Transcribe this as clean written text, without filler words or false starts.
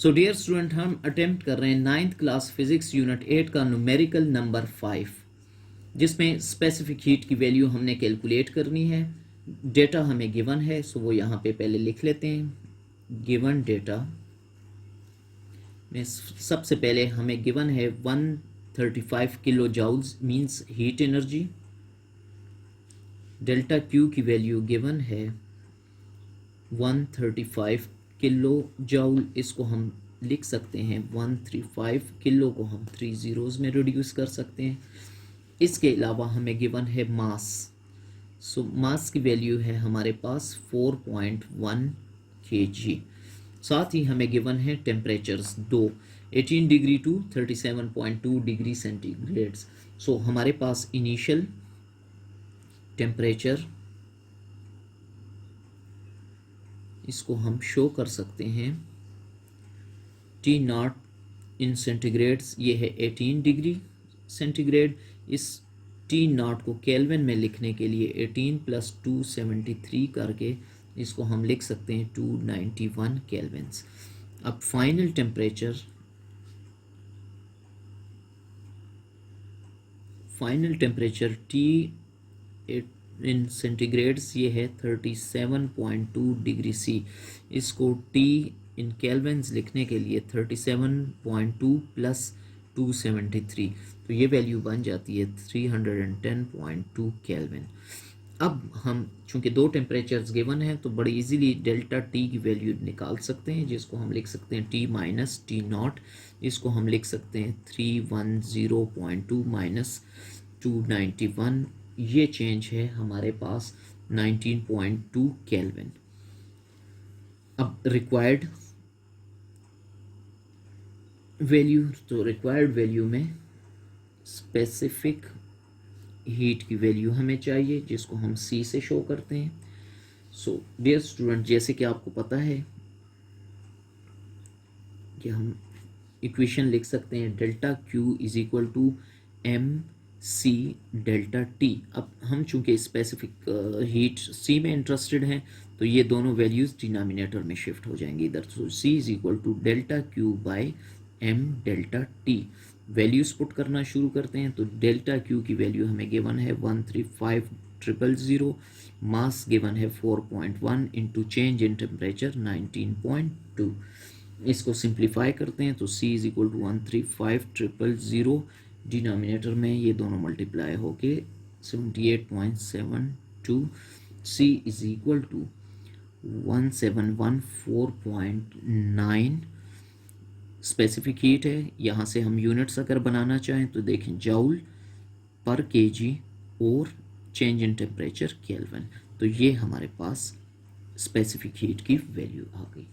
So dear student, हम attempt कर रहे हैं 9th क्लास फिजिक्स यूनिट 8 का न्यूमेरिकल नंबर 5, जिसमें स्पेसिफिक हीट की वैल्यू हमने कैलकुलेट करनी है। डेटा हमें गिवन है, सो वो यहाँ पे पहले लिख लेते हैं। गिवन डेटा में सबसे पहले हमें गिवन है 135 kilo joules means heat energy. Delta Q की वैल्यू गिवन है 135 किलो जाउल। इसको हम लिख सकते हैं 135 किलो को हम 3 ज़ीरोज़ में रिड्यूस कर सकते हैं। इसके अलावा हमें गिवन है मास। सो मास की वैल्यू है हमारे पास 4.1 kg। साथ ही हमें गिवन है टेम्परेचर्स दो, 18 डिग्री टू 37.2 डिग्री सेंटीग्रेड्स। सो हमारे पास इनिशियल टेम्परेचर, इसको हम शो कर सकते हैं T नॉट इन सेंटीग्रेड्स, ये है 18 डिग्री सेंटीग्रेड। इस T नॉट को केल्विन में लिखने के लिए 18 + 273 करके इसको हम लिख सकते हैं 291 केल्विन्स। अब फाइनल टेम्परेचर T इन सेंटीग्रेड्स ये है 37.2 डिग्री C। इसको T इन केल्विन्स लिखने के लिए 37.2 + 273, तो ये वैल्यू बन जाती है 310.2 केल्विन। अब हम चूंकि दो टेम्परेचर्स गिवन हैं तो बड़ी इजीली डेल्टा T की वैल्यू निकाल सकते हैं, जिसको हम लिख सकते हैं T - T नॉट। इसको हम लिख सकते हैं 310.2 - 291। ये चेंज है हमारे पास 19.2 केल्विन। अब रिक्वायर्ड वैल्यू, तो रिक्वायर्ड वैल्यू में स्पेसिफिक हीट की वैल्यू हमें चाहिए, जिसको हम C से शो करते हैं। सो डियर स्टूडेंट, जैसे कि आपको पता है कि हम इक्वेशन लिख सकते हैं delta Q = mc delta T। अब हम चूंकि स्पेसिफिक हीट C में इंटरेस्टेड हैं, तो ये दोनों वैल्यूज डिनोमिनेटर में शिफ्ट हो जाएंगी इधर। तो C = delta Q / m delta T। Values put करना शुरू करते हैं। तो डेल्टा Q की वैल्यू हमें गिवन है 135,000। मास गिवन है 4.1 इंटू चेंज इन टेम्परेचर 19.2। इसको सिंप्लीफाई करते हैं तो C = 135,000, डिनोमिनेटर में ये दोनों मल्टीप्लाई होके 78.72। C = 1714.9 स्पेसिफिक हीट है। यहाँ से हम यूनिट्स अगर बनाना चाहें तो देखें जाउल पर kg और चेंज इन टेम्परेचर केल्विन। तो ये हमारे पास स्पेसिफिक हीट की वैल्यू आ गई।